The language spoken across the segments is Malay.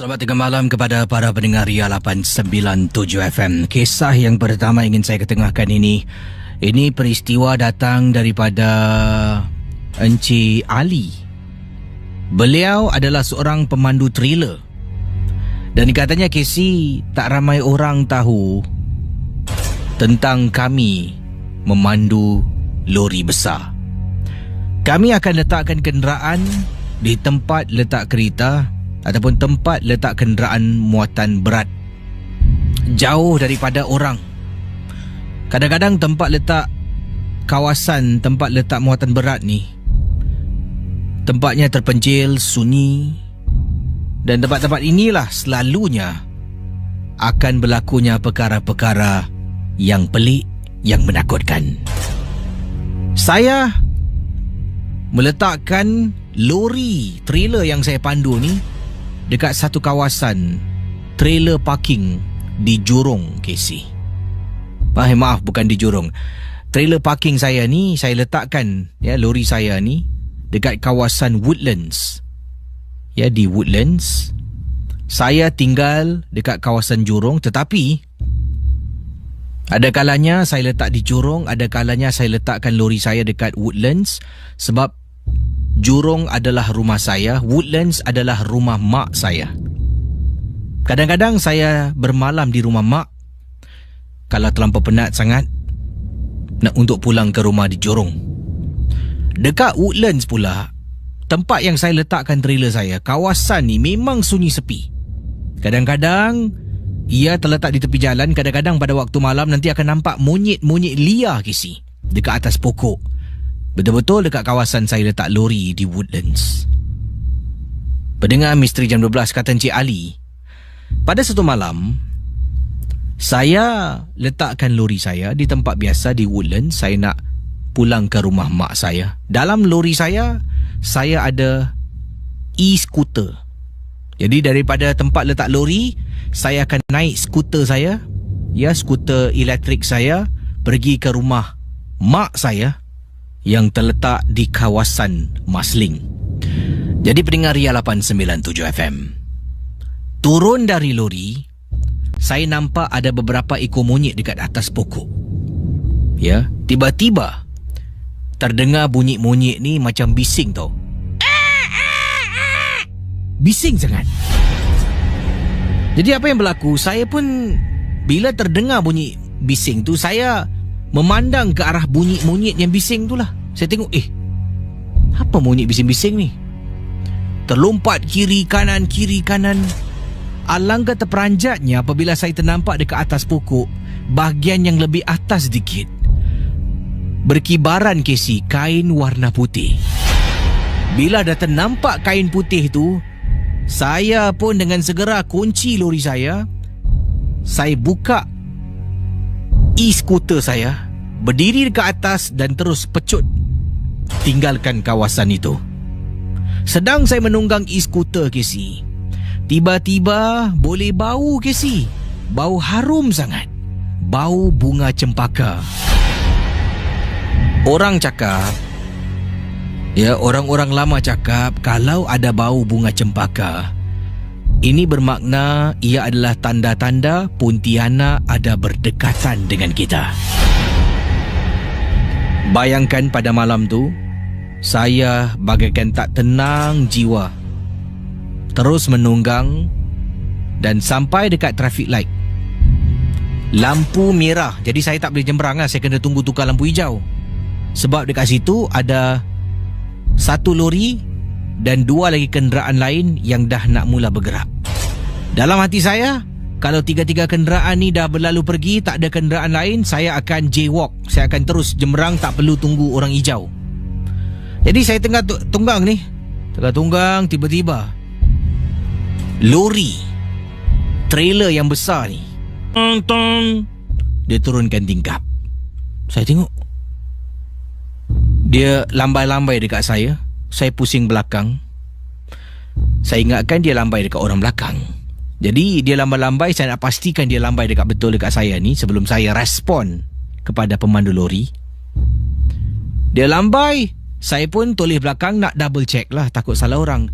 Selamat tengah malam kepada para pendengar Ria 897 FM. Kisah yang pertama ingin saya ketengahkan ini peristiwa datang daripada Encik Ali. Beliau adalah seorang pemandu trailer. Dan katanya Casey, tak ramai orang tahu tentang kami memandu lori besar. Kami akan letakkan kenderaan di tempat letak kereta ataupun tempat letak kenderaan muatan berat, jauh daripada orang. Kadang-kadang tempat letak kawasan tempat letak muatan berat ni tempatnya terpencil, sunyi, dan tempat-tempat inilah selalunya akan berlakunya perkara-perkara yang pelik, yang menakutkan. Saya meletakkan lori trailer yang saya pandu ni dekat satu kawasan trailer parking di Jurong, KC. Maaf, bukan di Jurong. Trailer parking saya ni, saya letakkan lori saya ni dekat kawasan Woodlands. Di Woodlands. Saya tinggal dekat kawasan Jurong, tetapi ada kalanya saya letak di Jurong, ada kalanya saya letakkan lori saya dekat Woodlands, sebab Jurong adalah rumah saya, Woodlands adalah rumah mak saya. Kadang-kadang saya bermalam di rumah mak kalau terlampau penat sangat nak untuk pulang ke rumah di Jurong. Dekat Woodlands pula, tempat yang saya letakkan trailer saya, kawasan ni memang sunyi sepi. Kadang-kadang ia terletak di tepi jalan. Kadang-kadang pada waktu malam nanti akan nampak monyet-monyet liar kisi dekat atas pokok. Betul-betul dekat kawasan saya letak lori di Woodlands. Pendengar Misteri Jam 12, kata Encik Ali, pada satu malam saya letakkan lori saya di tempat biasa di Woodlands. Saya nak pulang ke rumah mak saya. Dalam lori saya ada e-scooter. Jadi daripada tempat letak lori, saya akan naik skuter saya, skuter elektrik saya, pergi ke rumah mak saya yang terletak di kawasan Marsiling. Jadi pendengar Ria 897 FM, turun dari lori, saya nampak ada beberapa ekor monyet dekat atas pokok. Tiba-tiba terdengar bunyi monyet ni macam bising tau. Bising sangat. Jadi apa yang berlaku? Saya pun bila terdengar bunyi bising tu, saya memandang ke arah bunyi monyet yang bising tu lah. Saya tengok, apa monyet bising-bising ni? Terlompat kiri kanan. Alangkah terperanjatnya apabila saya ternampak dekat atas pokok, bahagian yang lebih atas sedikit, berkibaran Casey kain warna putih. Bila dah ternampak kain putih tu, saya pun dengan segera kunci lori saya. Saya buka e-scooter saya, berdiri dekat atas dan terus pecut tinggalkan kawasan itu. Sedang saya menunggang e-scooter, Casey, tiba-tiba boleh bau, Casey. Bau harum sangat. Bau bunga cempaka. Orang cakap, orang-orang lama cakap, kalau ada bau bunga cempaka, ini bermakna ia adalah tanda-tanda Pontianak ada berdekatan dengan kita. Bayangkan pada malam tu, saya bagaikan tak tenang jiwa, terus menunggang dan sampai dekat traffic light. Lampu merah, jadi saya tak boleh jembrang lah. Saya kena tunggu tukar lampu hijau. Sebab dekat situ ada satu lori dan dua lagi kenderaan lain yang dah nak mula bergerak. Dalam hati saya, kalau tiga-tiga kenderaan ni dah berlalu pergi, tak ada kenderaan lain, saya akan jaywalk. Saya akan terus jembrang, tak perlu tunggu orang hijau. Jadi saya tengah tunggang ni. Tengah tunggang, tiba-tiba lori trailer yang besar ni, dia turunkan tingkap. Saya tengok, dia lambai-lambai dekat saya. Saya pusing belakang. Saya ingatkan dia lambai dekat orang belakang. Jadi dia lambai-lambai, saya nak pastikan dia lambai dekat betul dekat saya ni sebelum saya respon kepada pemandu lori. Dia lambai, saya pun toleh belakang nak double check lah, takut salah orang.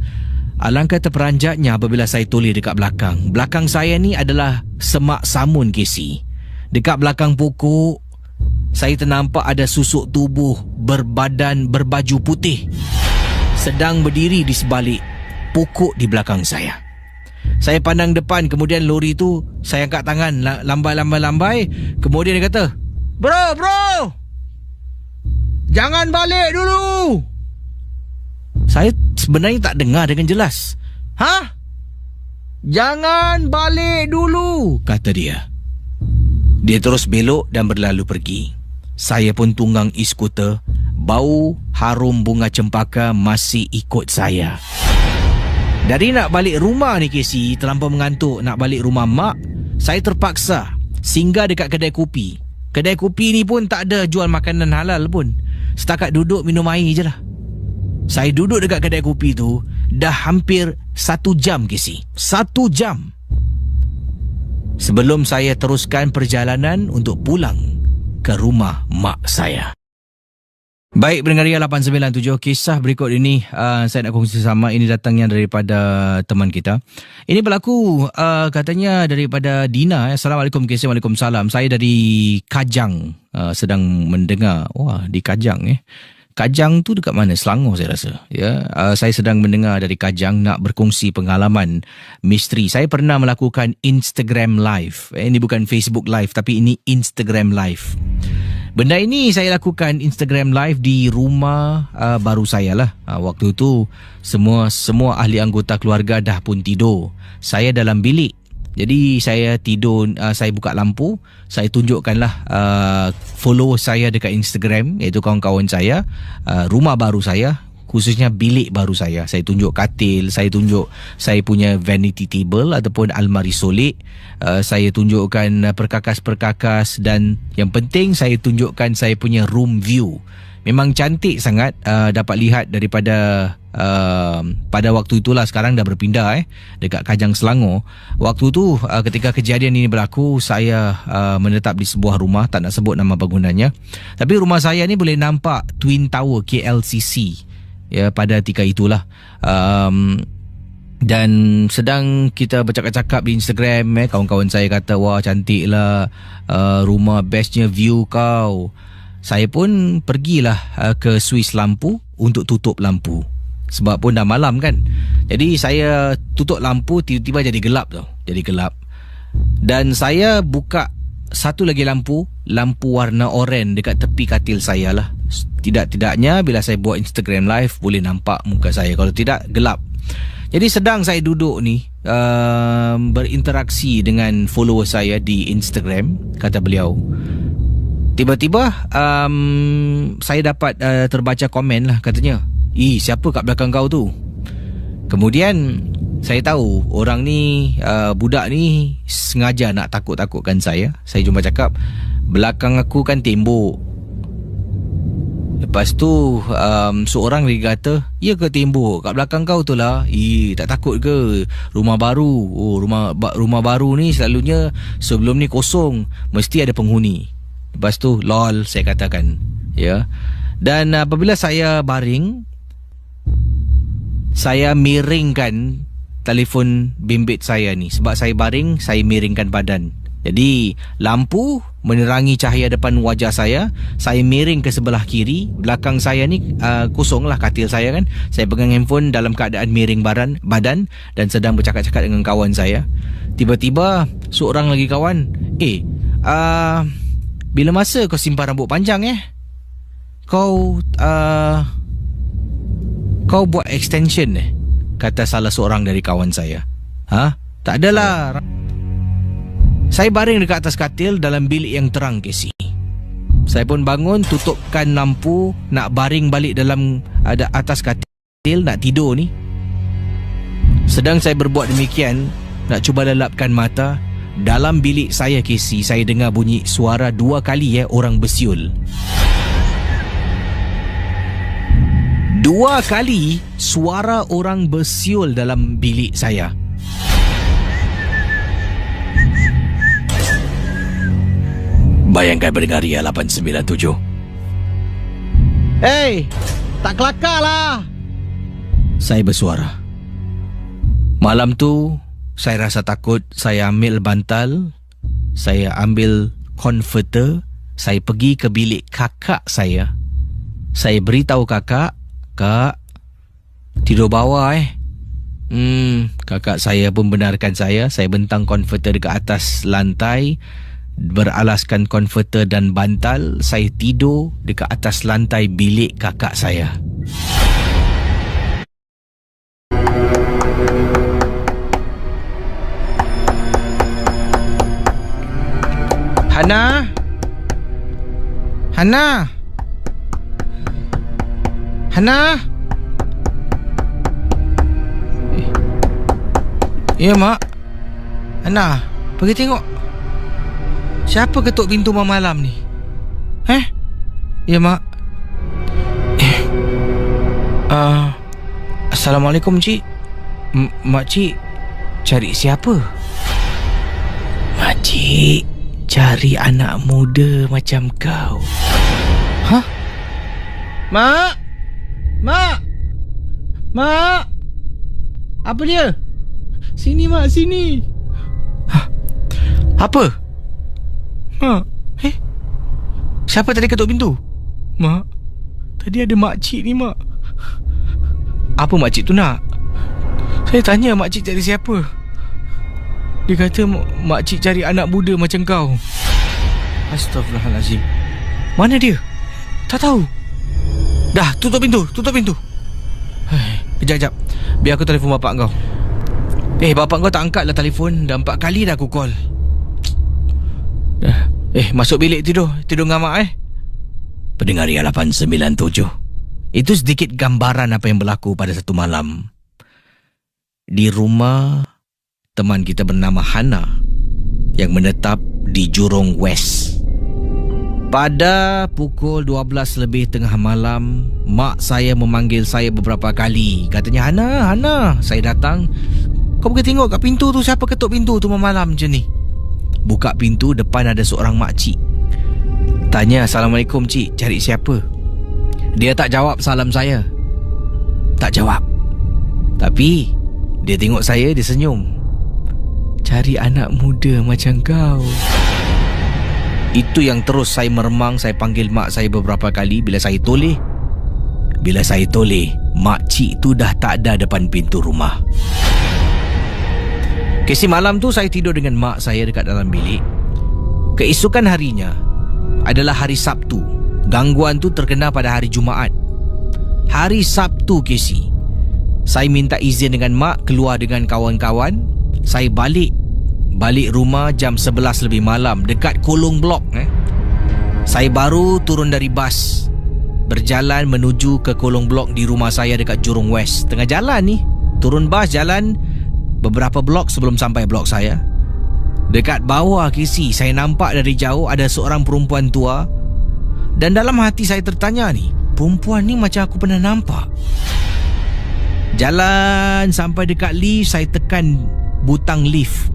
Alangkah terperanjatnya apabila saya toleh dekat belakang. Belakang saya ni adalah semak samun, Casey. Dekat belakang pokok, saya ternampak ada susuk tubuh berbaju putih sedang berdiri di sebalik pokok di belakang saya. Saya pandang depan, kemudian lori tu saya angkat tangan lambai. Kemudian dia kata, Bro, jangan balik dulu. Saya sebenarnya tak dengar dengan jelas. Jangan balik dulu, kata dia. Dia terus belok dan berlalu pergi. Saya pun tunggang e-skuter. Bau harum bunga cempaka masih ikut saya. Dari nak balik rumah ni, Casey, terlampau mengantuk nak balik rumah mak, saya terpaksa singgah dekat kedai kopi. Kedai kopi ni pun tak ada jual makanan halal pun. Setakat duduk minum air je lah. Saya duduk dekat kedai kopi tu dah hampir 1 jam, Casey. 1 jam. Sebelum saya teruskan perjalanan untuk pulang ke rumah mak saya. Baik, pendengar Ria 897, kisah berikut ini saya nak kongsi sama. Ini datangnya daripada teman kita. Ini berlaku katanya daripada Dina. Assalamualaikum, Casey. Waalaikumsalam. Saya dari Kajang sedang mendengar. Wah, di Kajang Kajang tu dekat mana? Selangor saya rasa. Ya, saya sedang mendengar dari Kajang, nak berkongsi pengalaman misteri. Saya pernah melakukan Instagram Live. Ini bukan Facebook Live, tapi ini Instagram Live. Benda ini saya lakukan Instagram Live di rumah baru saya lah. Waktu tu semua ahli anggota keluarga dah pun tidur. Saya dalam bilik. Jadi saya tidur, saya buka lampu, saya tunjukkanlah follower saya dekat Instagram, iaitu kawan-kawan saya, rumah baru saya, khususnya bilik baru saya. Saya tunjuk katil, saya tunjuk saya punya vanity table ataupun almari solik, saya tunjukkan perkakas-perkakas, dan yang penting saya tunjukkan saya punya room view. Memang cantik sangat, dapat lihat daripada pada waktu itulah. Sekarang dah berpindah dekat Kajang, Selangor. Waktu tu ketika kejadian ini berlaku, saya menetap di sebuah rumah, tak nak sebut nama bangunannya, tapi rumah saya ni boleh nampak Twin Tower KLCC ya pada ketika itulah. Dan sedang kita bercakap-cakap di Instagram, kawan-kawan saya kata, wah cantik lah rumah, bestnya view kau. Saya pun pergilah ke suis lampu untuk tutup lampu, sebab pun dah malam kan. Jadi saya tutup lampu, tiba-tiba jadi gelap tau. Jadi gelap. Dan saya buka satu lagi lampu warna oranye dekat tepi katil saya lah. Tidak-tidaknya bila saya buat Instagram Live boleh nampak muka saya. Kalau tidak, gelap. Jadi sedang saya duduk ni berinteraksi dengan follower saya di Instagram, kata beliau, tiba-tiba saya dapat terbaca komen lah, katanya, siapa kat belakang kau tu? Kemudian saya tahu orang ni, budak ni sengaja nak takut-takutkan saya. Saya cuma cakap, belakang aku kan tembok. Lepas tu seorang lagi kata, ya ke tembok? Kat belakang kau tu lah. Tak takut ke? Rumah baru. Rumah baru ni selalunya sebelum ni kosong, mesti ada penghuni. Lepas tu, lol, saya katakan. Ya. Dan apabila saya baring, saya miringkan telefon bimbit saya ni. Sebab saya baring, saya miringkan badan. Jadi lampu menerangi cahaya depan wajah saya. Saya miring ke sebelah kiri. Belakang saya ni kosong lah katil saya kan. Saya pegang handphone dalam keadaan miring badan dan sedang bercakap-cakap dengan kawan saya. Tiba-tiba seorang lagi kawan, bila masa kau simpan rambut panjang Kau buat extension kata salah seorang dari kawan saya. Tak adalah. Saya baring dekat atas katil dalam bilik yang terang, Casey. Saya pun bangun, tutupkan lampu, nak baring balik dalam atas katil, nak tidur ni. Sedang saya berbuat demikian, nak cuba lelapkan mata, dalam bilik saya, Casey, saya dengar bunyi suara 2 kali orang bersiul. 2 kali suara orang bersiul dalam bilik saya. Bayangkan pendengar Ria 897. Tak kelakar lah. Saya bersuara. Malam tu saya rasa takut. Saya ambil bantal, saya ambil comforter, saya pergi ke bilik kakak saya. Saya beritahu kakak, "Kak, tidur bawah Kakak saya pun benarkan saya. Saya bentang comforter dekat atas lantai, beralaskan comforter dan bantal. Saya tidur dekat atas lantai bilik kakak saya. Hana? Hana? Hana? Ya, Mak. Hana, pergi tengok. Siapa ketuk pintu malam ni? Ya, Mak. Assalamualaikum, Cik. Makcik cari siapa? Makcik cari anak muda macam kau. Hah? Mak? Mak? Mak? Apa dia? Sini, Mak, sini. Hah? Apa? Mak? Siapa tadi ketuk pintu? Mak, tadi ada makcik ni, Mak. Apa makcik tu nak? Saya tanya makcik cari siapa. Dia kata makcik cari anak muda macam kau. Astaghfirullahalazim. Mana dia? Tak tahu. Dah, tutup pintu. Kejap. Biar aku telefon bapak kau. Bapak kau tak angkat lah telefon. Dah 4 kali dah aku call. Masuk bilik tidur. Tidur dengan mak. Pendengar Ria 897. Itu sedikit gambaran apa yang berlaku pada satu malam di rumah teman kita bernama Hana yang menetap di Jurong West. Pada pukul 12 lebih tengah malam, mak saya memanggil saya beberapa kali. Katanya, Hana. Saya datang. Kau pergi tengok kat pintu tu, siapa ketuk pintu tu malam macam ni. Buka pintu, depan ada seorang makcik. Tanya, Assalamualaikum, Cik, cari siapa? Dia tak jawab salam saya. Tak jawab. Tapi dia tengok saya, dia senyum. Cari anak muda macam kau. Itu yang terus saya meremang. Saya panggil mak saya beberapa kali. Bila saya toleh, makcik tu dah tak ada depan pintu rumah. Kesi malam tu saya tidur dengan mak saya dekat dalam bilik. Keesokan harinya adalah hari Sabtu. Gangguan tu terkena pada hari Jumaat. Hari Sabtu, Kesi, saya minta izin dengan mak keluar dengan kawan-kawan. Saya balik rumah jam 11 lebih malam dekat Kolong Blok. Saya baru turun dari bas, berjalan menuju ke Kolong Blok di rumah saya dekat Jurong West. Tengah jalan ni, turun bas, jalan beberapa blok sebelum sampai blok saya. Dekat bawah, Kesi, saya nampak dari jauh ada seorang perempuan tua. Dan dalam hati saya tertanya ni, perempuan ni macam aku pernah nampak. Jalan sampai dekat lift, saya tekan butang lift.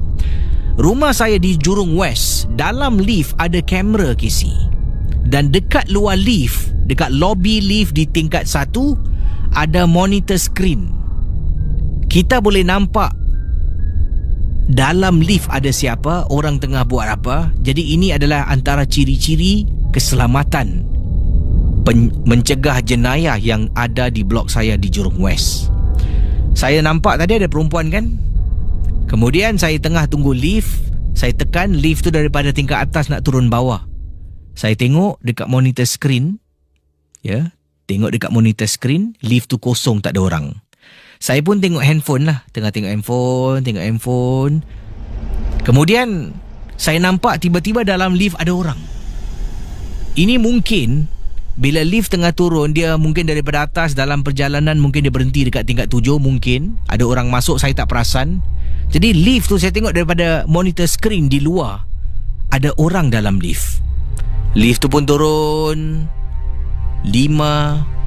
Rumah saya di Jurong West. Dalam lift ada kamera, Kesi. Dan dekat luar lift, dekat lobby lift di tingkat 1, ada monitor screen. Kita boleh nampak dalam lift ada siapa, orang tengah buat apa. Jadi ini adalah antara ciri-ciri keselamatan mencegah jenayah yang ada di blok saya di Jurong West. Saya nampak tadi ada perempuan kan. Kemudian saya tengah tunggu lift. Saya tekan lift tu daripada tingkat atas nak turun bawah. Saya tengok dekat monitor screen. Tengok dekat monitor screen, lift tu kosong, tak ada orang. Saya pun tengok handphone lah. Tengok handphone. Kemudian saya nampak tiba-tiba dalam lift ada orang. Ini mungkin bila lift tengah turun, dia mungkin daripada atas dalam perjalanan, mungkin dia berhenti dekat tingkat 7, mungkin ada orang masuk, saya tak perasan. Jadi lift tu saya tengok daripada monitor screen di luar, ada orang dalam lift. Lift tu pun turun 5,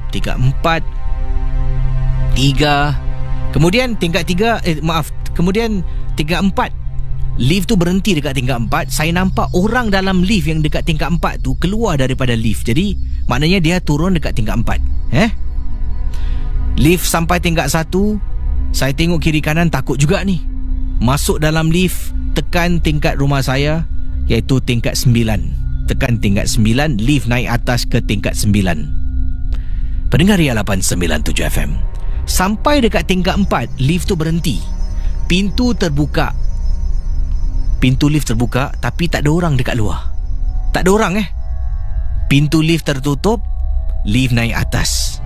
tingkat 4, 3. Kemudian tingkat 3, kemudian tingkat 4. Lift tu berhenti dekat tingkat 4. Saya nampak orang dalam lift yang dekat tingkat 4 tu keluar daripada lift. Jadi maknanya dia turun dekat tingkat 4. Lift sampai tingkat 1. Saya tengok kiri kanan, takut juga ni. Masuk dalam lift, tekan tingkat rumah saya, iaitu tingkat 9. Tekan tingkat 9, lift naik atas ke tingkat 9. Pendengar Ria 897 FM. Sampai dekat tingkat 4, lift tu berhenti. Pintu terbuka. Pintu lift terbuka, tapi tak ada orang dekat luar. Tak ada orang Pintu lift tertutup, lift naik atas.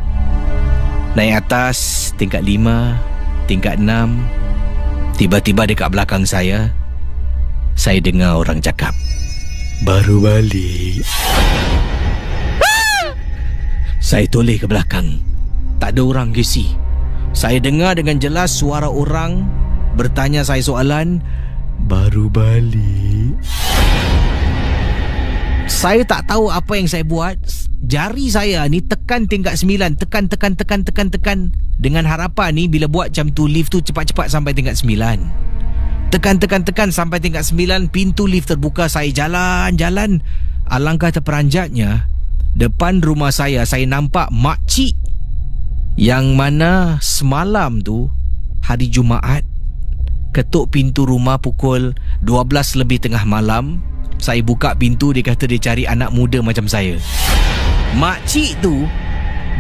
Naik atas tingkat 5, tingkat 6. Tiba-tiba dekat belakang saya dengar orang cakap, "Baru balik." Saya toleh ke belakang. Tak ada orang, Casey. Saya dengar dengan jelas suara orang bertanya saya soalan, "Baru balik?" Saya tak tahu apa yang saya buat. Jari saya ni tekan tingkat 9. Tekan. Dengan harapan ni bila buat macam tu, lift tu cepat-cepat sampai tingkat 9. Tekan sampai tingkat 9. Pintu lift terbuka. Saya jalan. Alangkah terperanjatnya, depan rumah saya nampak makcik yang mana semalam tu, hari Jumaat, ketuk pintu rumah pukul 12 lebih tengah malam. Saya buka pintu, dia kata dia cari anak muda macam saya. Makcik tu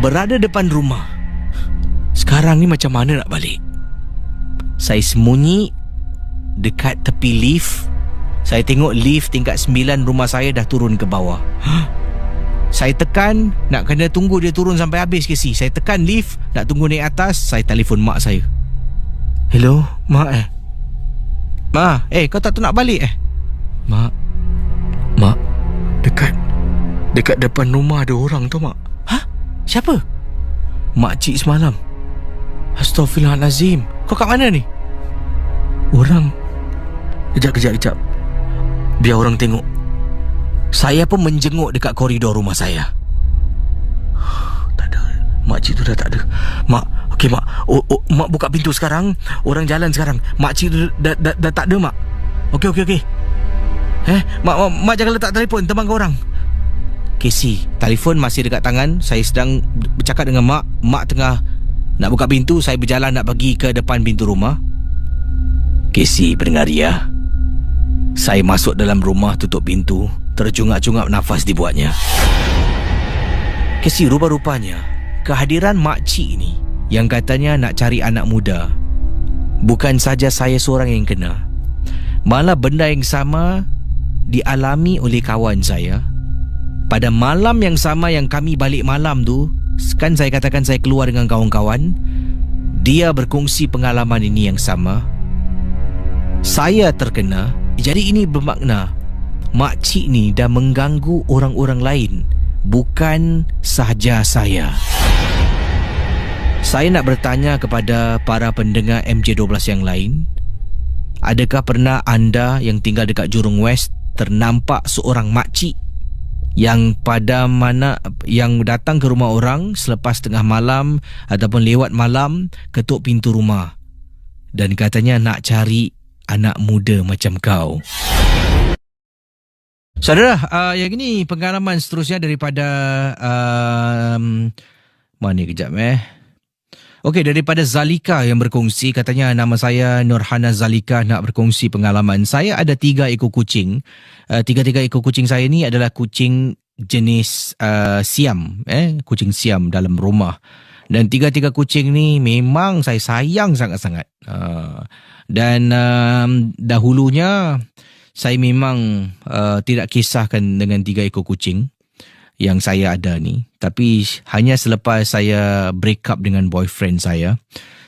berada depan rumah. Sekarang ni macam mana nak balik? Saya sembunyi dekat tepi lift. Saya tengok lift tingkat 9 rumah saya dah turun ke bawah. Saya tekan, nak kena tunggu dia turun sampai habis, Casey. Saya tekan lift, nak tunggu naik atas. Saya telefon mak saya. "Hello, mak Ma, kau tak tahu nak balik Mak, dekat depan rumah ada orang tu, Mak." "Hah? Siapa?" "Makcik semalam." "Astaghfirullahalazim. Kau kat mana ni?" "Orang." Kejap. Biar orang tengok. Saya pun menjenguk dekat koridor rumah saya. Tak ada. Makcik tu dah tak ada. "Mak, okey Mak. Mak buka pintu sekarang. Orang jalan sekarang. Makcik tu dah tak ada, Mak." Okey. Mak jangan letak telefon, teman kau orang. Casey, telefon masih dekat tangan. Saya sedang bercakap dengan mak. Mak tengah nak buka pintu. Saya berjalan nak pergi ke depan pintu rumah. Casey, pendengar Ria, saya masuk dalam rumah, tutup pintu. Tercungap-cungap nafas dibuatnya. Casey, rupa-rupanya kehadiran makcik ni yang katanya nak cari anak muda, bukan saja saya seorang yang kena, malah benda yang sama dialami oleh kawan saya. Pada malam yang sama yang kami balik malam tu, kan saya katakan saya keluar dengan kawan-kawan, dia berkongsi pengalaman ini yang sama. Saya terkena. Jadi ini bermakna makcik ni dah mengganggu orang-orang lain, bukan sahaja saya. Saya nak bertanya kepada para pendengar MJ12 yang lain, adakah pernah anda yang tinggal dekat Jurong West ternampak seorang makcik yang yang datang ke rumah orang selepas tengah malam ataupun lewat malam, ketuk pintu rumah dan katanya nak cari anak muda macam kau? Saudara, yang ini pengalaman seterusnya daripada mana kejap Okey, daripada Zalika yang berkongsi. Katanya, nama saya Nurhana Zalika, nak berkongsi pengalaman. Saya ada 3 ekor kucing. 3 ekor kucing saya ni adalah kucing jenis Siam. Kucing Siam dalam rumah. Dan 3 kucing ni memang saya sayang sangat-sangat. Dan dahulunya saya memang tidak kisahkan dengan 3 ekor kucing yang saya ada ni. Tapi hanya selepas saya break up dengan boyfriend saya,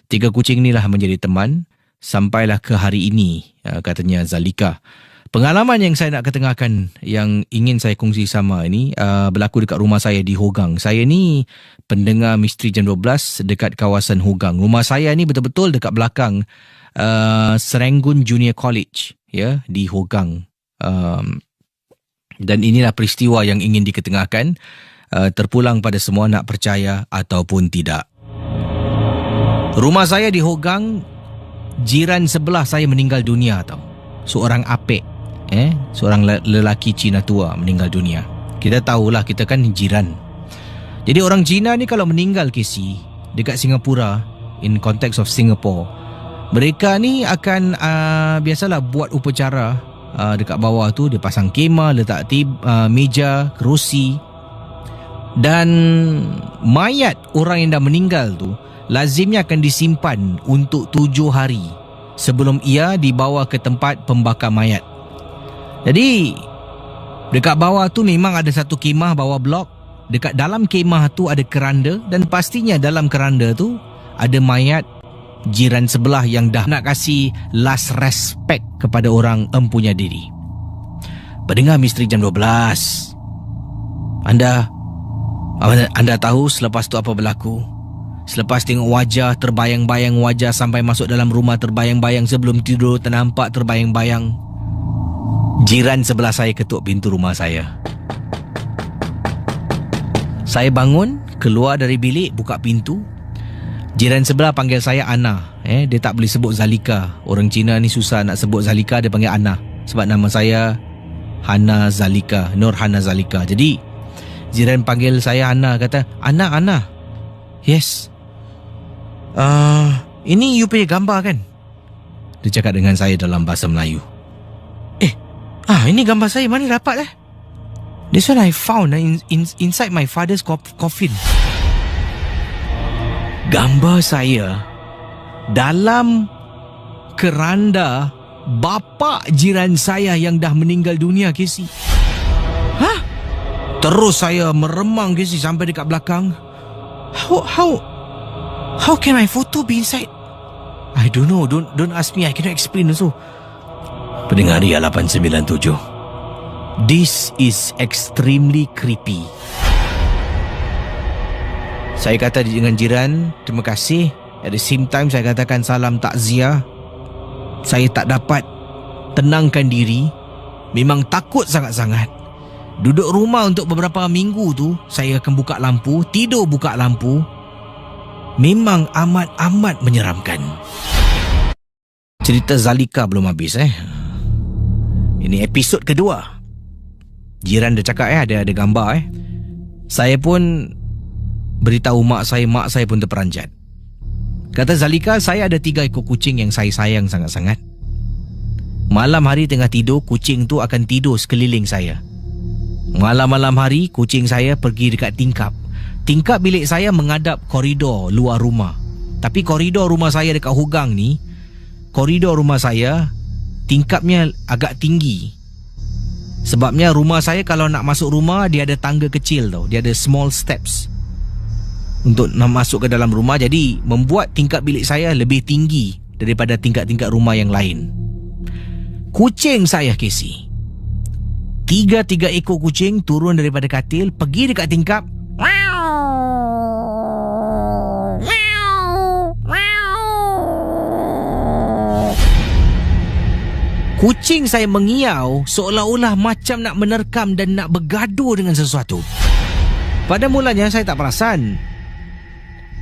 3 kucing ni lah menjadi teman sampailah ke hari ini, katanya Zalika. Pengalaman yang saya nak ketengahkan, yang ingin saya kongsi sama ini, berlaku dekat rumah saya di Hogang. Saya ni pendengar Misteri Jam 12 dekat kawasan Hogang. Rumah saya ni betul-betul dekat belakang Serangoon Junior College, ya, di Hogang. Dan inilah peristiwa yang ingin diketengahkan, terpulang pada semua nak percaya ataupun tidak. Rumah saya di Hogang, jiran sebelah saya meninggal dunia tau. Seorang apek, seorang lelaki Cina tua meninggal dunia. Kita tahulah, kita kan jiran. Jadi orang Cina ni kalau meninggal, Casey, dekat Singapura, in context of Singapore. Mereka ni akan biasalah buat upacara dekat bawah tu. Dia pasang kemah, letak meja, kerusi. Dan mayat orang yang dah meninggal tu lazimnya akan disimpan untuk 7 hari sebelum ia dibawa ke tempat pembakar mayat. Jadi dekat bawah tu memang ada satu kemah bawah blok. Dekat dalam kemah tu ada keranda, dan pastinya dalam keranda tu ada mayat jiran sebelah yang dah nak kasih last respect kepada orang empunya diri. Pendengar Misteri Jam 12, Anda tahu selepas tu apa berlaku? Selepas tengok wajah, terbayang-bayang wajah sampai masuk dalam rumah, terbayang-bayang sebelum tidur, ternampak terbayang-bayang jiran sebelah saya ketuk pintu rumah saya. Saya bangun, keluar dari bilik, buka pintu. Jiran sebelah panggil saya Ana. Dia tak boleh sebut Zalika. Orang Cina ni susah nak sebut Zalika, dia panggil Ana. Sebab nama saya Hana Zalika, Nur Hana Zalika. Jadi jiran panggil saya Ana, kata, Ana. Yes. Ini you punya gambar kan? Dia cakap dengan saya dalam bahasa Melayu. Ini gambar saya, mana dapat This one I found inside my father's coffin. Gambar saya dalam keranda bapa jiran saya yang dah meninggal dunia, Casey. Terus saya meremang, Casey, sampai dekat belakang. How can my photo be inside? I don't know. Don't ask me. I cannot explain also. Pendengar Ria 897. This is extremely creepy. Saya kata dengan jiran, terima kasih. At the same time, saya katakan salam takziah. Saya tak dapat tenangkan diri. Memang takut sangat-sangat. Duduk rumah untuk beberapa minggu tu, saya akan buka lampu, tidur buka lampu. Memang amat-amat menyeramkan. Cerita Zalika belum habis Ini episod kedua. Jiran dia cakap ada gambar Saya pun beritahu mak saya pun terperanjat. Kata Zalika, saya ada 3 ekor kucing yang saya sayang sangat-sangat. Malam hari tengah tidur, kucing tu akan tidur sekeliling saya. Malam-malam hari, kucing saya pergi dekat tingkap. Tingkap bilik saya menghadap koridor luar rumah. Tapi koridor rumah saya dekat Hugang ni, koridor rumah saya tingkapnya agak tinggi. Sebabnya rumah saya kalau nak masuk rumah, dia ada tangga kecil tau. Dia ada small steps untuk nak masuk ke dalam rumah. Jadi membuat tingkap bilik saya lebih tinggi daripada tingkap-tingkap rumah yang lain. Kucing saya, Casey, 3 ekor kucing turun daripada katil, pergi dekat tingkap. Kucing saya mengiau seolah-olah macam nak menerkam dan nak bergaduh dengan sesuatu. Pada mulanya saya tak perasan.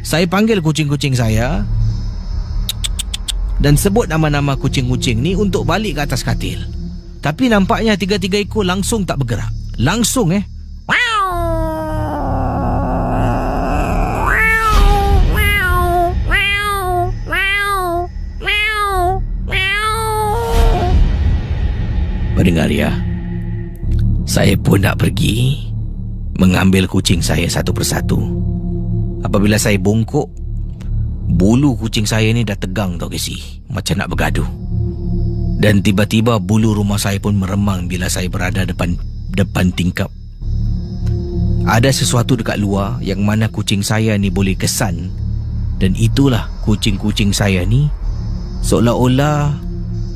Saya panggil kucing-kucing saya dan sebut nama-nama kucing-kucing ni untuk balik ke atas katil. Tapi nampaknya 3 ekor langsung tak bergerak. Langsung Pendengar ya, saya pun nak pergi mengambil kucing saya satu persatu. Apabila saya bongkok, bulu kucing saya ni dah tegang tau Casey, macam nak bergaduh. Dan tiba-tiba bulu rumah saya pun meremang bila saya berada depan tingkap. Ada sesuatu dekat luar yang mana kucing saya ni boleh kesan. Dan itulah kucing-kucing saya ni seolah-olah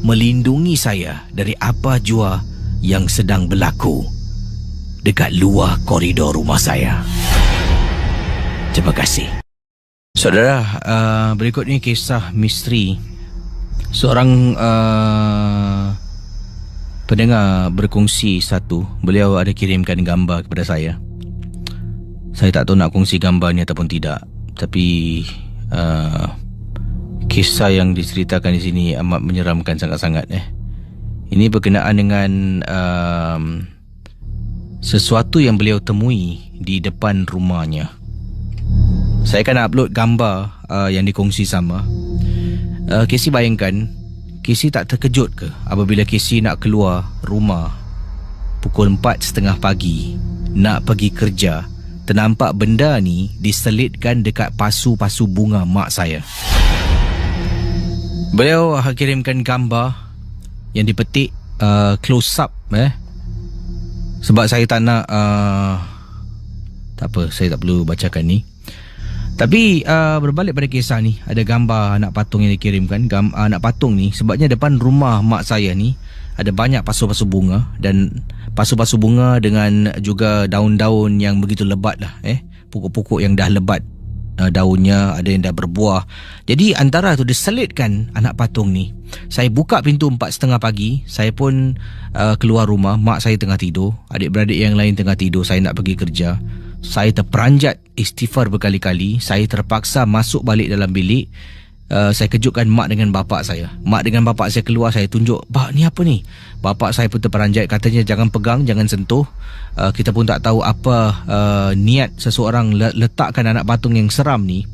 melindungi saya dari apa jua yang sedang berlaku dekat luar koridor rumah saya. Terima kasih. Saudara, berikut ni kisah misteri. Seorang pendengar berkongsi satu. Beliau ada kirimkan gambar kepada saya. Saya tak tahu nak kongsi gambar ni ataupun tidak. Tapi kisah yang diceritakan di sini amat menyeramkan sangat-sangat. Ini berkenaan dengan sesuatu yang beliau temui di depan rumahnya. Saya akan upload gambar yang dikongsi sama. Casey bayangkan, Casey tak terkejut ke apabila Casey nak keluar rumah pukul 4:30 pagi nak pergi kerja, ternampak benda ni diselitkan dekat pasu-pasu bunga mak saya. Beliau kirimkan gambar yang dipetik close up sebab saya tak nak tak apa, saya tak perlu bacakan ni. Tapi berbalik pada kisah ni, ada gambar anak patung yang dikirimkan. Anak patung ni sebabnya depan rumah mak saya ni ada banyak pasu-pasu bunga, dan pasu-pasu bunga dengan juga daun-daun yang begitu lebat lah, pokok-pokok yang dah lebat daunnya, ada yang dah berbuah. Jadi antara tu diselitkan anak patung ni. Saya buka pintu 4:30 pagi, saya pun keluar rumah, mak saya tengah tidur, adik-beradik yang lain tengah tidur, saya nak pergi kerja. Saya terperanjat istighfar berkali-kali. Saya terpaksa masuk balik dalam bilik. Saya kejutkan mak dengan bapak saya. Mak dengan bapak saya keluar, saya tunjuk, "Pak, ni apa ni?" Bapak saya pun terperanjat, katanya jangan pegang, jangan sentuh. Kita pun tak tahu apa niat seseorang letakkan anak patung yang seram ni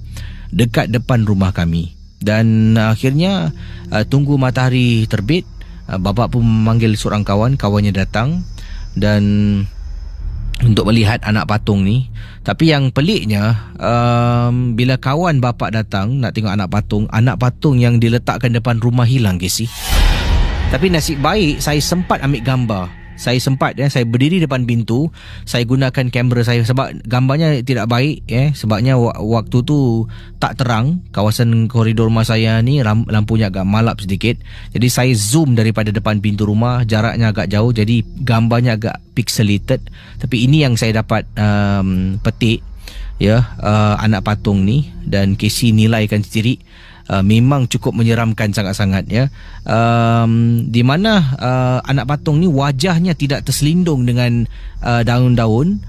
dekat depan rumah kami. Dan akhirnya tunggu matahari terbit, bapak pun memanggil seorang kawannya datang dan untuk melihat anak patung ni. Tapi yang peliknya, bila kawan bapak datang nak tengok anak patung yang diletakkan depan rumah hilang, Casey. Tapi nasib baik saya sempat ambil gambar. Saya berdiri depan pintu, saya gunakan kamera saya sebab gambarnya tidak baik, sebabnya waktu tu tak terang. Kawasan koridor rumah saya ni lampunya agak malap sedikit. Jadi saya zoom daripada depan pintu rumah, jaraknya agak jauh, jadi gambarnya agak pixelated. Tapi ini yang saya dapat petik, anak patung ni, dan Casey nilaikan sendiri. Memang cukup menyeramkan sangat-sangat, di mana anak patung ni wajahnya tidak terselindung dengan daun-daun.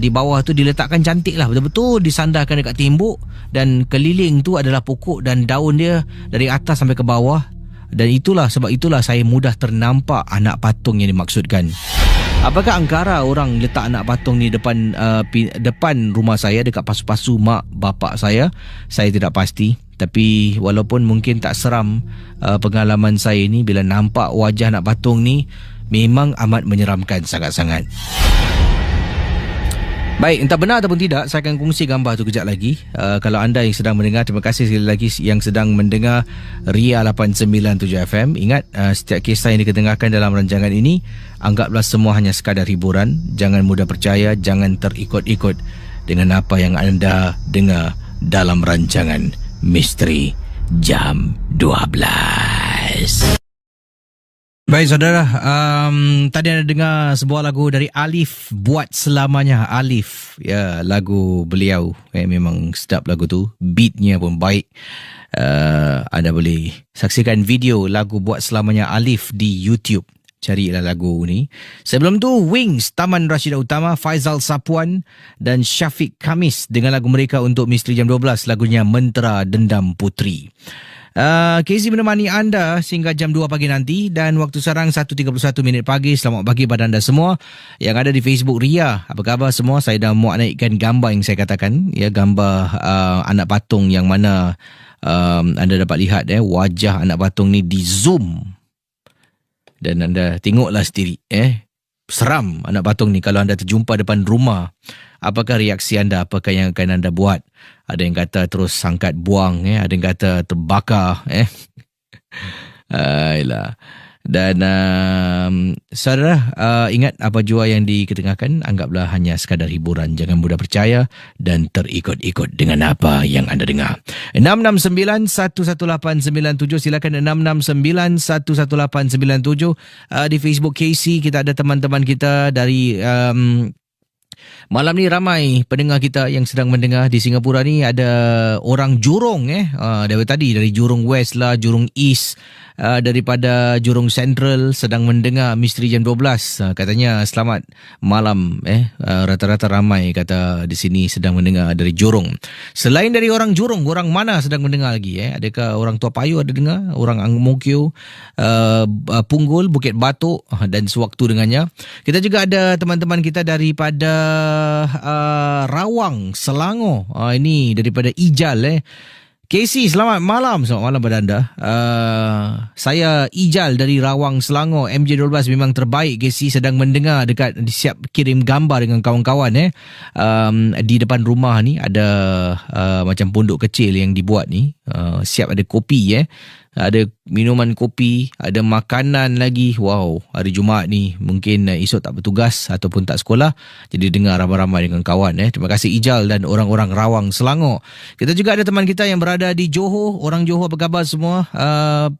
Di bawah tu diletakkan cantik lah, betul-betul disandarkan dekat tembok, dan keliling tu adalah pokok dan daun dia dari atas sampai ke bawah. Dan sebab itulah saya mudah ternampak anak patung yang dimaksudkan. Apakah angkara orang letak anak patung ni depan rumah saya, dekat pasu-pasu mak bapak saya? Saya tidak pasti. Tapi walaupun mungkin tak seram pengalaman saya ni, bila nampak wajah anak patung ni memang amat menyeramkan sangat-sangat. Baik, entah benar ataupun tidak, saya akan kongsi gambar tu kejap lagi. Kalau anda yang sedang mendengar, terima kasih sekali lagi yang sedang mendengar Ria 897 FM. Ingat, setiap kisah yang diketengahkan dalam rancangan ini, anggaplah semua hanya sekadar hiburan. Jangan mudah percaya, jangan terikut-ikut dengan apa yang anda dengar dalam rancangan Misteri Jam 12. Baik saudara, tadi anda dengar sebuah lagu dari Alif, Buat Selamanya. Alif, lagu beliau, memang sedap lagu tu, beatnya pun baik. Anda boleh saksikan video lagu Buat Selamanya Alif di YouTube. Carilah lagu ni. Sebelum tu, Wings, Taman Rashidah Utama, Faizal Sapuan dan Syafiq Kamis dengan lagu mereka untuk Misteri Jam 12, lagunya Mentera Dendam Putri. Casey menemani anda sehingga jam 2 pagi nanti, dan waktu sekarang 1.31 pagi. Selamat pagi pada anda semua yang ada di Facebook Ria. Apa khabar semua? Saya dah muat naikkan gambar yang saya katakan, gambar anak patung yang mana anda dapat lihat wajah anak patung ni di zoom. Dan anda tengoklah sendiri, seram anak patung ni kalau anda terjumpa depan rumah. Apakah reaksi anda? Apakah yang akan anda buat? Ada yang kata terus angkat buang, ada yang kata terbakar, Ayolah. Dan saudara, ingat apa jua yang diketengahkan, anggaplah hanya sekadar hiburan. Jangan mudah percaya dan terikut-ikut dengan apa yang anda dengar. 669-11897, silakan 669-11897. Di Facebook Casey, kita ada teman-teman kita dari malam ni ramai pendengar kita yang sedang mendengar di Singapura ni. Ada orang Jurong dari tadi, dari Jurong West lah, Jurong East, daripada Jurong Central sedang mendengar Misteri Jam 12. Katanya selamat malam, rata-rata ramai kata di sini sedang mendengar dari Jurong. Selain dari orang Jurong, orang mana sedang mendengar lagi? Adakah orang Tua Payoh ada dengar? Orang Ang Mo Kio, Punggol, Bukit Batok dan sewaktu dengannya. Kita juga ada teman-teman kita daripada Rawang, Selangor. Ini daripada Ijal Casey, selamat malam. Selamat malam pada anda. Saya Ijal dari Rawang, Selangor. MJ12 memang terbaik. Casey sedang mendengar dekat, siap kirim gambar dengan kawan-kawan. Di depan rumah ni ada macam pondok kecil yang dibuat ni. Siap ada kopi ada minuman kopi, ada makanan lagi. Wow, hari Jumaat ni mungkin esok tak bertugas ataupun tak sekolah, jadi dengar ramai-ramai dengan kawan. Terima kasih Ijal dan orang-orang Rawang, Selangor. Kita juga ada teman kita yang berada di Johor. Orang Johor, apa khabar semua?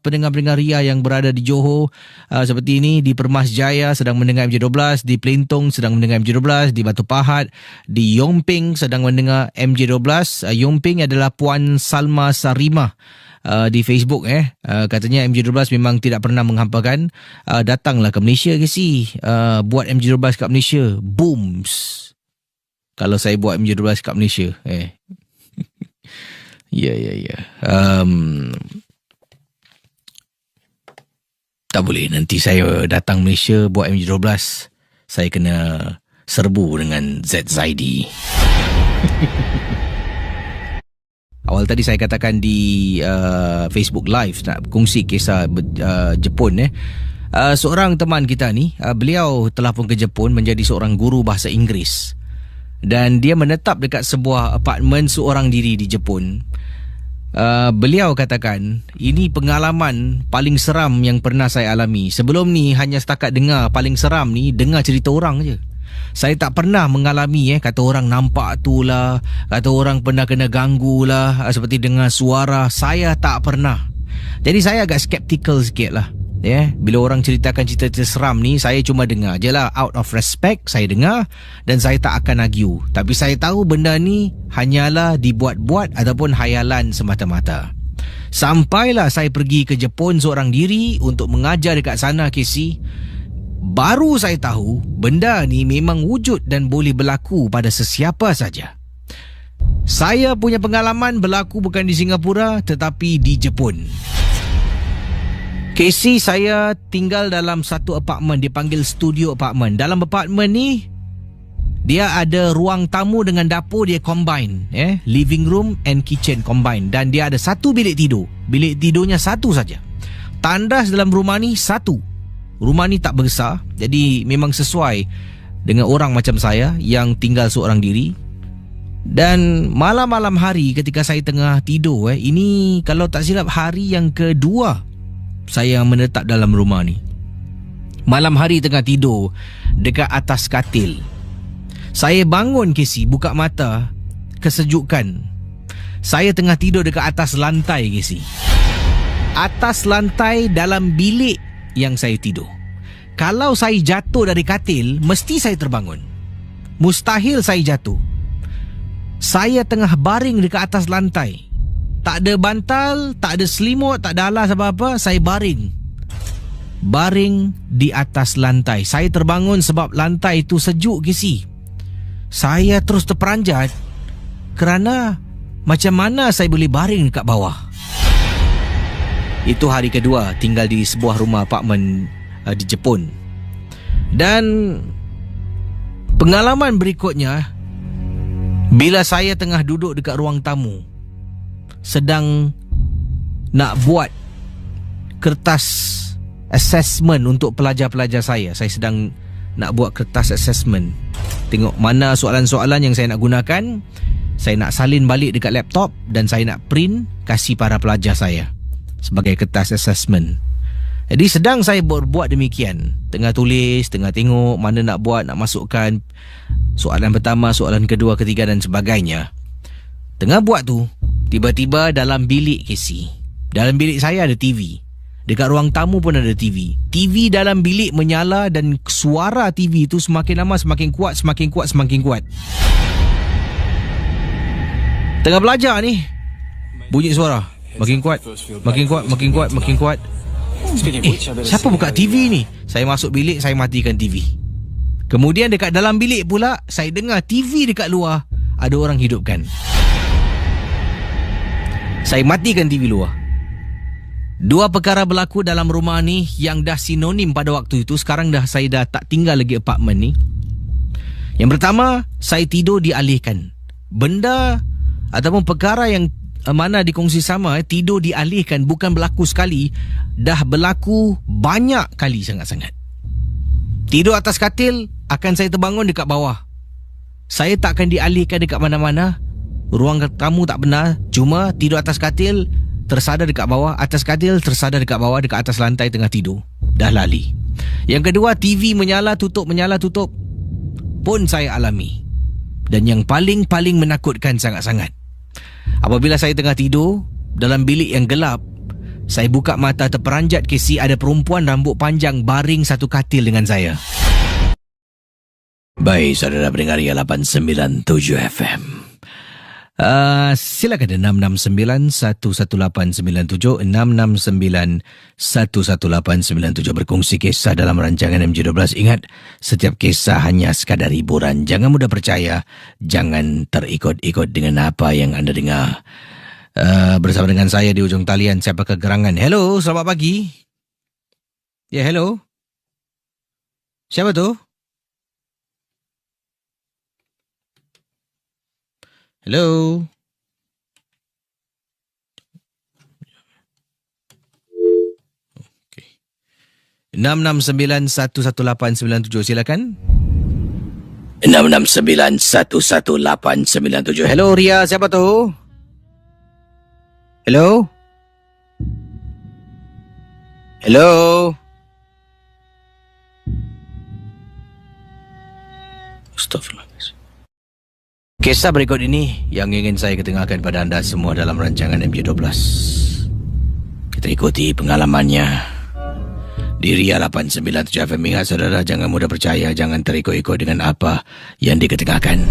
Pendengar-pendengar Ria yang berada di Johor seperti ini, di Permas Jaya sedang mendengar MJ12, di Pelintong sedang mendengar MJ12, di Batu Pahat, di Yomping sedang mendengar MJ12. Yomping adalah Puan Salma Sarimah di Facebook. Katanya MJ12 memang tidak pernah menghampakan. Datanglah ke Malaysia ke si, buat MJ12 kat Malaysia. Booms kalau saya buat MJ12 kat Malaysia. Ya. Tak boleh, nanti saya datang Malaysia buat MJ12, saya kena serbu dengan Z Zaidi. Awal tadi saya katakan di Facebook Live nak kongsi kisah Jepun. Seorang teman kita ni, beliau telah pun ke Jepun menjadi seorang guru bahasa Inggeris. Dan dia menetap dekat sebuah apartmen seorang diri di Jepun. Beliau katakan, ini pengalaman paling seram yang pernah saya alami. Sebelum ni hanya setakat dengar, paling seram ni dengar cerita orang je. Saya tak pernah mengalami kata orang nampak tu lah, kata orang pernah kena ganggu lah, seperti dengar suara. Saya tak pernah. Jadi saya agak skeptical sikit lah. Bila orang ceritakan cerita-cerita seram ni, saya cuma dengar je lah. Out of respect, saya dengar dan saya tak akan argue. Tapi saya tahu benda ni hanyalah dibuat-buat ataupun hayalan semata-mata. Sampailah saya pergi ke Jepun seorang diri untuk mengajar dekat sana, Casey. Baru saya tahu benda ni memang wujud dan boleh berlaku pada sesiapa saja. Saya punya pengalaman berlaku bukan di Singapura tetapi di Jepun. Casey, saya tinggal dalam satu apartmen, dipanggil studio apartmen. Dalam apartmen ni dia ada ruang tamu dengan dapur, dia combine, living room and kitchen combine. Dan dia ada satu bilik tidur. Bilik tidurnya satu saja. Tandas dalam rumah ni satu. Rumah ni tak besar, jadi memang sesuai dengan orang macam saya yang tinggal seorang diri. Dan malam-malam hari ketika saya tengah tidur, ini kalau tak silap hari yang kedua saya menetap dalam rumah ni. Malam hari tengah tidur dekat atas katil. Saya bangun, Casey, buka mata, kesejukan. Saya tengah tidur dekat atas lantai, Casey. Atas lantai dalam bilik yang saya tidur. Kalau saya jatuh dari katil, mesti saya terbangun. Mustahil saya jatuh. Saya tengah baring dekat atas lantai. Tak ada bantal, tak ada selimut, tak ada alas apa-apa. Saya baring. Baring di atas lantai. Saya terbangun sebab lantai itu sejuk, Casey. Saya terus terperanjat kerana macam mana saya boleh baring dekat bawah. Itu hari kedua tinggal di sebuah rumah apartmen di Jepun. Dan pengalaman berikutnya, bila saya tengah duduk dekat ruang tamu, sedang nak buat kertas assessment untuk pelajar-pelajar saya. Saya sedang nak buat kertas assessment. Tengok mana soalan-soalan yang saya nak gunakan. Saya nak salin balik dekat laptop dan saya nak print kasih para pelajar saya sebagai kertas assessment. Jadi sedang saya buat demikian, tengah tulis, tengah tengok mana nak buat, nak masukkan soalan pertama, soalan kedua, ketiga dan sebagainya. Tengah buat tu, tiba-tiba dalam bilik, Casey, dalam bilik saya ada TV. Dekat ruang tamu pun ada TV. TV dalam bilik menyala dan suara TV tu semakin lama semakin kuat, semakin kuat, semakin kuat. Tengah belajar ni, bunyi suara makin kuat, makin kuat, makin kuat, makin kuat. Siapa buka TV ni? Saya masuk bilik, saya matikan TV. Kemudian dekat dalam bilik pula, saya dengar TV dekat luar ada orang hidupkan. Saya matikan TV luar. Dua perkara berlaku dalam rumah ni yang dah sinonim pada waktu itu. Sekarang saya dah tak tinggal lagi apartmen ni. Yang pertama, saya tidur dialihkan. Benda ataupun perkara yang mana dikongsi sama, tidur dialihkan bukan berlaku sekali, dah berlaku banyak kali sangat-sangat. Tidur atas katil, akan saya terbangun dekat bawah. Saya tak akan dialihkan dekat mana-mana. Ruang tamu tak benar, cuma tidur atas katil, tersadar dekat bawah, atas katil, tersadar dekat bawah, dekat atas lantai tengah tidur. Dah lali. Yang kedua, TV menyala tutup pun saya alami. Dan yang paling menakutkan sangat-sangat, apabila saya tengah tidur dalam bilik yang gelap, saya buka mata terperanjat Casey, ada perempuan rambut panjang baring satu katil dengan saya. Baik, saudara pendengar 897 FM. Silakan 669-11897 669-11897 berkongsi kisah dalam rancangan MJ12. Ingat, setiap kisah hanya sekadar hiburan. Jangan mudah percaya, jangan terikut-ikut dengan apa yang anda dengar. Bersama dengan saya di ujung talian, siapa kegerangan? Hello, selamat pagi. Ya, hello. Siapa tu? Hello. Okay. 669-11897 silakan. 669-11897. Hello Ria, siapa tu? Hello. Hello. Astaghfirullah. Kisah berikut ini yang ingin saya ketengahkan pada anda semua dalam rancangan MJ12. Kita ikuti pengalamannya di Ria 897 FM. Ingat saudara, jangan mudah percaya, jangan terikut-ikut dengan apa yang diketengahkan.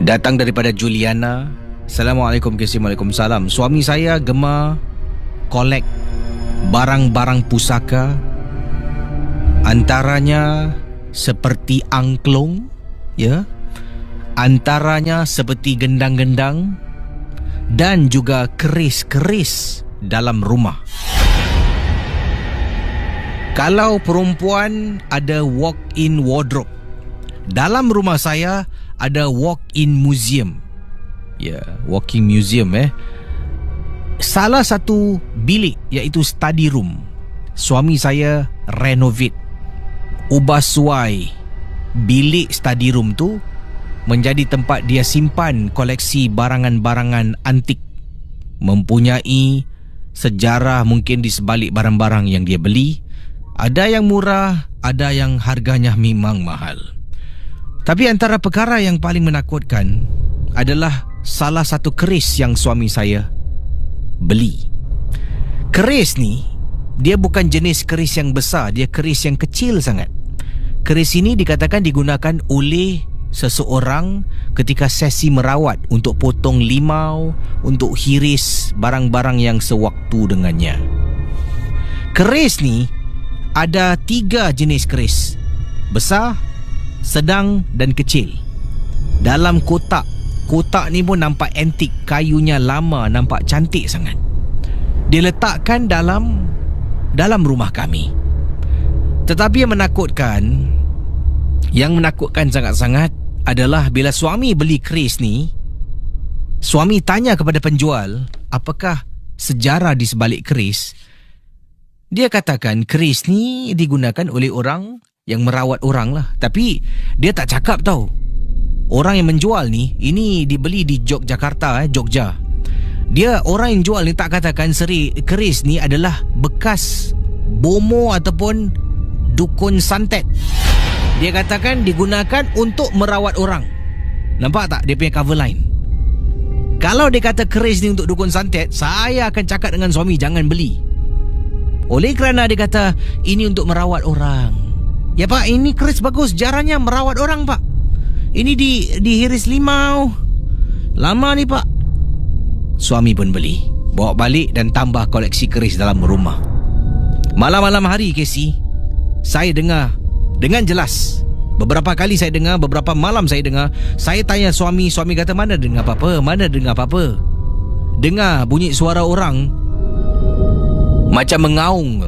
Datang daripada Juliana. Assalamualaikum, Waalaikumsalam. Suami saya gemar kolek barang-barang pusaka, antaranya seperti angklung, ya, antaranya seperti gendang-gendang dan juga keris-keris dalam rumah. Kalau perempuan ada walk-in wardrobe, dalam rumah saya ada walk-in museum. Ya, walk-in museum Salah satu bilik iaitu study room, suami saya renovate, ubah suai bilik study room tu menjadi tempat dia simpan koleksi barangan-barangan antik, mempunyai sejarah mungkin di sebalik barang-barang yang dia beli. Ada yang murah, ada yang harganya memang mahal. Tapi antara perkara yang paling menakutkan adalah salah satu keris yang suami saya beli. Keris ni, dia bukan jenis keris yang besar, dia keris yang kecil sangat. Keris ini dikatakan digunakan oleh seseorang ketika sesi merawat untuk potong limau, untuk hiris barang-barang yang sewaktu dengannya. Keris ni ada 3 jenis keris, besar, sedang dan kecil. Dalam kotak. Kotak ni pun nampak antik, kayunya lama, nampak cantik sangat. Dia letakkan dalam rumah kami. Tetapi yang menakutkan sangat-sangat adalah bila suami beli keris ni, suami tanya kepada penjual, apakah sejarah di sebalik keris? Dia katakan keris ni digunakan oleh orang yang merawat orang lah. Tapi dia tak cakap tau, orang yang menjual ni, ini dibeli di Yogyakarta, Jogja. Dia, orang yang jual ni tak katakan keris ni adalah bekas bomo ataupun dukun santet. Dia katakan digunakan untuk merawat orang. Nampak tak dia punya cover line? Kalau dia kata keris ni untuk dukun santet, saya akan cakap dengan suami jangan beli. Oleh kerana dia kata ini untuk merawat orang. Ya pak, ini keris bagus, jarangnya merawat orang pak. Ini dihiris limau. Lama ni pak. Suami pun beli, bawa balik dan tambah koleksi keris dalam rumah. Malam-malam hari Casey, saya dengar dengan jelas. Beberapa kali saya dengar, beberapa malam saya dengar. Saya tanya suami kata mana dengar apa-apa, mana dengar apa-apa. Dengar bunyi suara orang macam mengaung.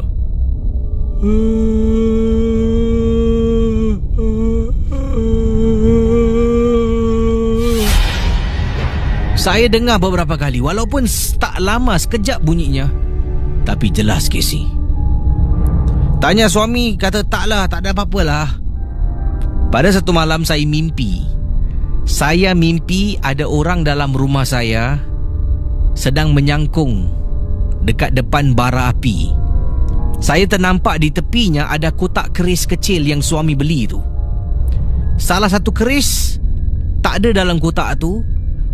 Saya dengar beberapa kali, walaupun tak lama, sekejap bunyinya, tapi jelas Casey. Tanya suami, kata taklah, tak ada apa-apalah. Pada satu malam saya mimpi. Saya mimpi ada orang dalam rumah saya sedang menyangkung dekat depan bara api. Saya ternampak di tepinya ada kotak keris kecil yang suami beli tu. Salah satu keris tak ada dalam kotak tu,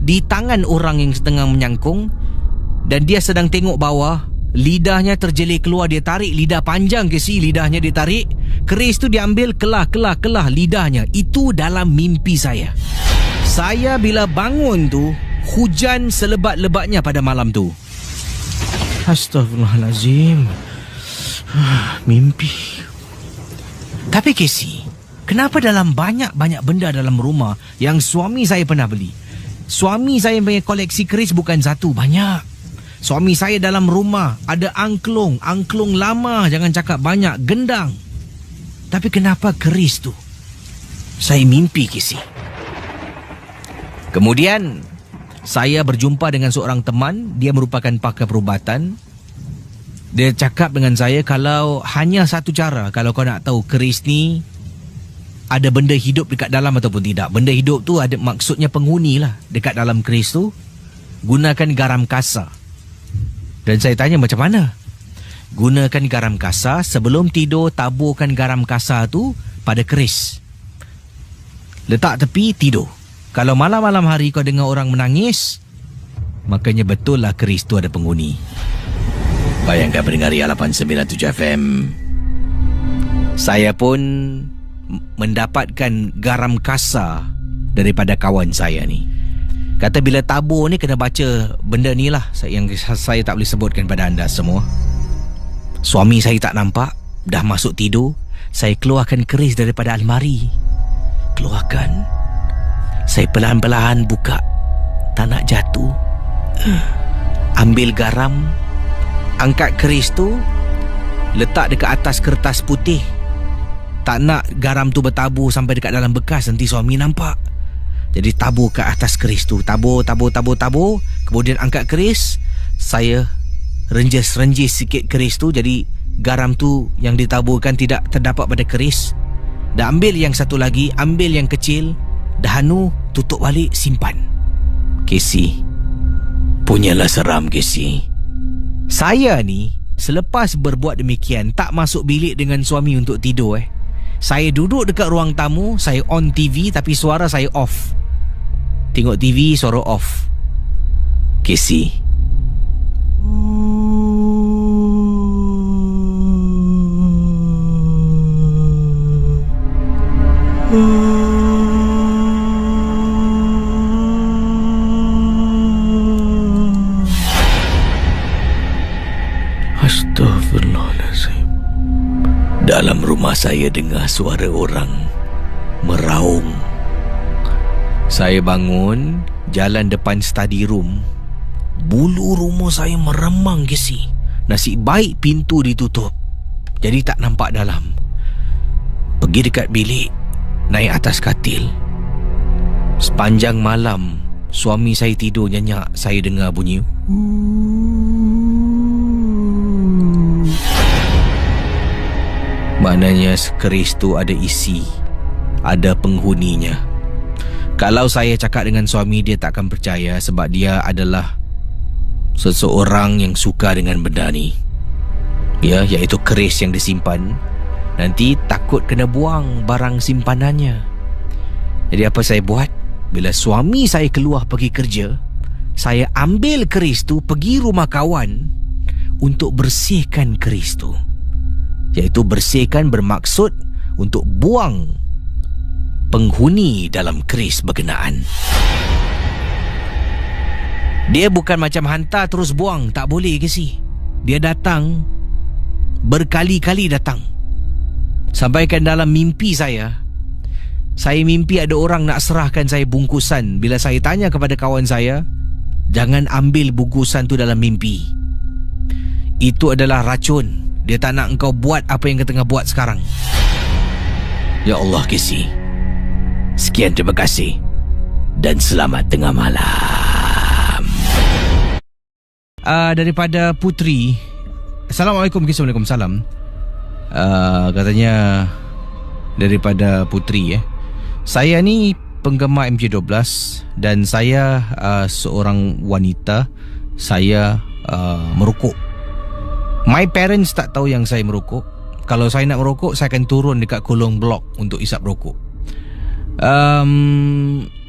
di tangan orang yang sedang menyangkung, dan dia sedang tengok bawah. Lidahnya terjelir keluar. Dia tarik lidah panjang ke si lidahnya dia tarik. Keris tu diambil, kelah lidahnya. Itu dalam mimpi saya. Saya bila bangun tu, hujan selebat-lebatnya pada malam tu. Astaghfirullahalazim. Mimpi. Tapi Casey, kenapa dalam banyak-banyak benda dalam rumah yang suami saya pernah beli? Suami saya punya koleksi keris bukan satu, banyak. Suami saya dalam rumah ada angklung lama, jangan cakap banyak, gendang. Tapi kenapa keris tu? Saya mimpi, Casey. Kemudian saya berjumpa dengan seorang teman, dia merupakan pakar perubatan. Dia cakap dengan saya, kalau hanya satu cara, kalau kau nak tahu keris ni ada benda hidup dekat dalam ataupun tidak. Benda hidup tu ada maksudnya penghuni lah dekat dalam keris tu. Gunakan garam kasar. Dan saya tanya macam mana? Gunakan garam kasar, sebelum tidur taburkan garam kasar tu pada keris. Letak tepi, tidur. Kalau malam-malam hari kau dengar orang menangis, makanya betul lah keris tu ada penghuni. Bayangkan pendengar 897 FM. Saya pun mendapatkan garam kasar daripada kawan saya ni. Kata bila tabur ni kena baca benda ni lah yang saya tak boleh sebutkan pada anda semua. Suami saya tak nampak, dah masuk tidur. Saya keluarkan keris daripada almari. Keluarkan. Saya perlahan-lahan buka, tak nak jatuh. Ambil garam, angkat keris tu, letak dekat atas kertas putih. Tak nak garam tu bertabur sampai dekat dalam bekas, nanti suami nampak. Jadi tabur ke atas keris tu. Tabur. Kemudian angkat keris. Saya renjis sikit keris tu. Jadi garam tu yang ditaburkan tidak terdapat pada keris. Dah ambil yang satu lagi, ambil yang kecil. Dah tutup balik, simpan. Casey, punyalah seram Casey. Saya ni selepas berbuat demikian, tak masuk bilik dengan suami untuk tidur. Saya duduk dekat ruang tamu. Saya on TV tapi suara saya off. Tengok TV, suara off. Casey, Astaghfirullahaladzim. Dalam rumah saya dengar suara orang meraung. Saya bangun, jalan depan study room. Bulu rumah saya meremang Casey. Nasib baik pintu ditutup, jadi tak nampak dalam. Pergi dekat bilik, naik atas katil. Sepanjang malam suami saya tidur nyenyak, saya dengar bunyi. Maknanya keris tu ada isi, ada penghuninya. Kalau saya cakap dengan suami, dia tak akan percaya sebab dia adalah seseorang yang suka dengan benda ni. Ya, iaitu keris yang disimpan. Nanti takut kena buang barang simpanannya. Jadi apa saya buat? Bila suami saya keluar pergi kerja, saya ambil keris tu pergi rumah kawan untuk bersihkan keris tu. Iaitu bersihkan bermaksud untuk buang penghuni dalam keris berkenaan. Dia bukan macam hantar terus buang, tak boleh ke si? Dia datang, berkali-kali datang. Sampaikan dalam mimpi saya mimpi ada orang nak serahkan saya bungkusan. Bila saya tanya kepada kawan saya, jangan ambil bungkusan tu dalam mimpi. Itu adalah racun. Dia tak nak engkau buat apa yang kau tengah buat sekarang. Ya Allah Casey, sekian terima kasih dan selamat tengah malam. Daripada Putri. Assalamualaikum. Waalaikumsalam. Katanya daripada Putri. Saya ni penggemar MJ12 dan saya seorang wanita. Saya merokok. My parents tak tahu yang saya merokok. Kalau saya nak merokok, saya akan turun dekat kolong blok untuk isap rokok.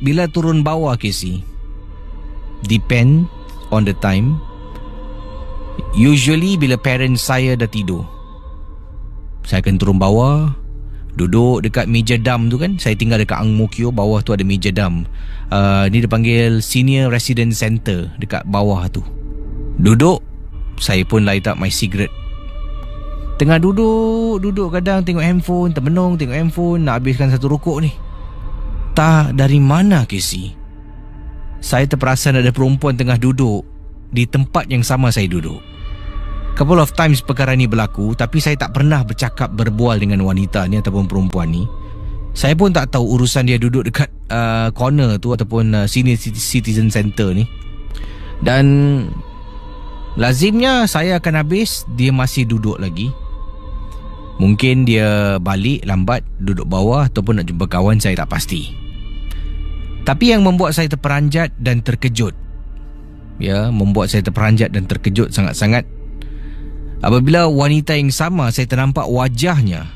Bila turun bawah, Casey, depend on the time. Usually bila parents saya dah tidur, saya akan turun bawah, duduk dekat meja dam tu kan. Saya tinggal dekat Ang Mo Kio. Bawah tu ada meja dam. Ni dia panggil Senior Resident Center. Dekat bawah tu duduk. Saya pun light up my cigarette. Tengah duduk kadang tengok handphone, termenung tengok handphone, nak habiskan satu rokok ni. Tak, dari mana, Casey, saya terperasan ada perempuan tengah duduk di tempat yang sama saya duduk. Couple of times perkara ni berlaku, tapi saya tak pernah berbual dengan wanita ni ataupun perempuan ni. Saya pun tak tahu urusan dia duduk dekat corner tu ataupun Senior Citizen Center ni. Dan lazimnya saya akan habis, dia masih duduk lagi. Mungkin dia balik lambat, duduk bawah ataupun nak jumpa kawan, saya tak pasti. Tapi yang membuat saya terperanjat dan terkejut, sangat-sangat, apabila wanita yang sama saya ternampak wajahnya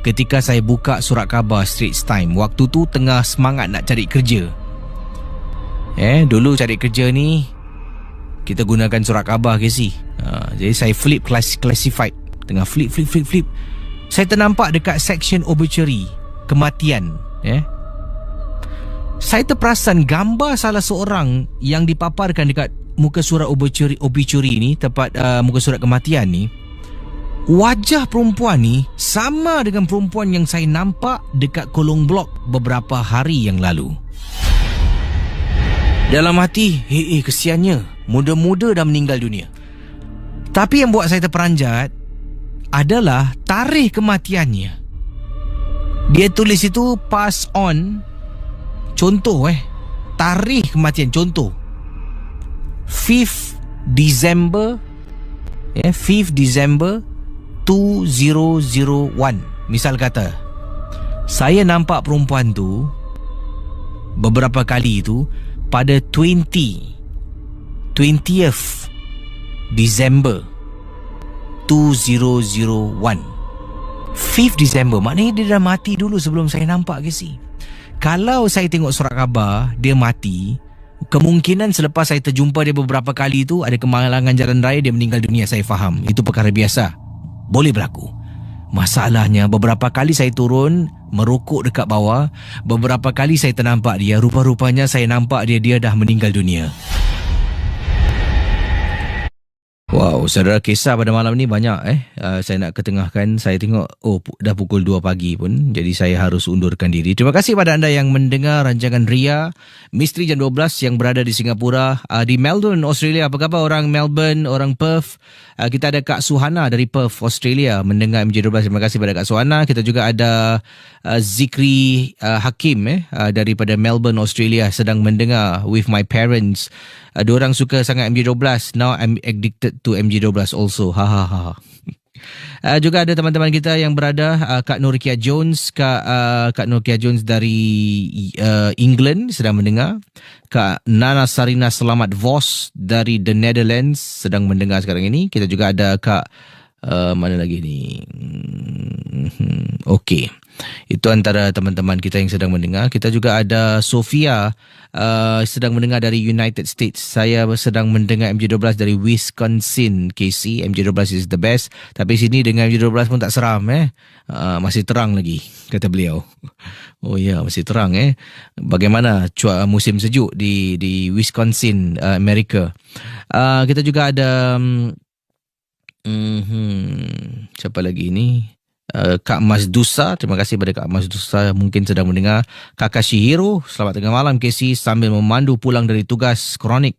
ketika saya buka surat khabar Straits Times. Waktu tu tengah semangat nak cari kerja. Dulu cari kerja ni kita gunakan surat khabar, Casey. Jadi saya flip classified. Tengah flip, saya ternampak dekat section obituary, kematian. Saya terperasan gambar salah seorang yang dipaparkan dekat muka surat obituary ni, tepat muka surat kematian ni. Wajah perempuan ni sama dengan perempuan yang saya nampak dekat kolong blok beberapa hari yang lalu. Dalam hati, kesiannya, muda-muda dah meninggal dunia. Tapi yang buat saya terperanjat adalah tarikh kematiannya. Dia tulis itu pass on. Contoh tarikh kematian, contoh 5th December 2001. Misal kata, saya nampak perempuan tu beberapa kali tu pada 20th December 2001. 5th December, maknanya dia dah mati dulu sebelum saya nampak, Casey. Kalau saya tengok surat khabar dia mati, kemungkinan selepas saya terjumpa dia beberapa kali tu ada kemalangan jalan raya, dia meninggal dunia. Saya faham, itu perkara biasa, boleh berlaku. Masalahnya beberapa kali saya turun merokok dekat bawah, beberapa kali saya ternampak dia, rupa-rupanya saya nampak dia dah meninggal dunia. Wow, saudara, kisah pada malam ni banyak saya nak ketengahkan. Saya tengok dah pukul 2 pagi pun, jadi saya harus undurkan diri. Terima kasih pada anda yang mendengar rancangan Ria Misteri Jam 12 yang berada di Singapura, di Melbourne, Australia. Apa khabar orang Melbourne, orang Perth? Kita ada Kak Suhana dari Perth, Australia, mendengar MJ12. Terima kasih pada Kak Suhana. Kita juga ada Zikri Hakim daripada Melbourne, Australia, sedang mendengar with my parents. Diorang suka sangat MJ12. Now I'm addicted to MJ12 also. Juga ada teman-teman kita yang berada, Kak Nurkia Jones, Kak Nurkia Jones dari England sedang mendengar. Kak Nana Sarina Selamat Vos dari The Netherlands sedang mendengar sekarang ini. Kita juga ada Kak mana lagi ni? Okey. Itu antara teman-teman kita yang sedang mendengar. Kita juga ada Sofia sedang mendengar dari United States. Saya sedang mendengar MJ12 dari Wisconsin, KC. MJ12 is the best. Tapi sini dengan MJ12 pun tak seram masih terang lagi, kata beliau. Oh ya, masih terang Bagaimana musim sejuk di Wisconsin, Amerika. Kita juga ada siapa lagi ni? Kak Mas Dusa, terima kasih pada Kak Mas Dusa, mungkin sedang mendengar. Kakashi Hiro, selamat tengah malam Casey, sambil memandu pulang dari tugas kronik.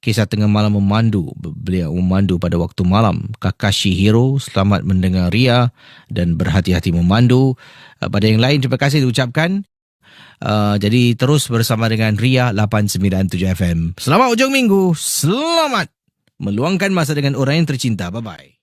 Kisah tengah malam memandu, beliau memandu pada waktu malam. Kakashi Hiro, selamat mendengar Ria dan berhati-hati memandu. Pada yang lain, terima kasih diucapkan. Jadi terus bersama dengan Ria 897 FM. Selamat hujung minggu, selamat Meluangkan masa dengan orang yang tercinta. Bye-bye.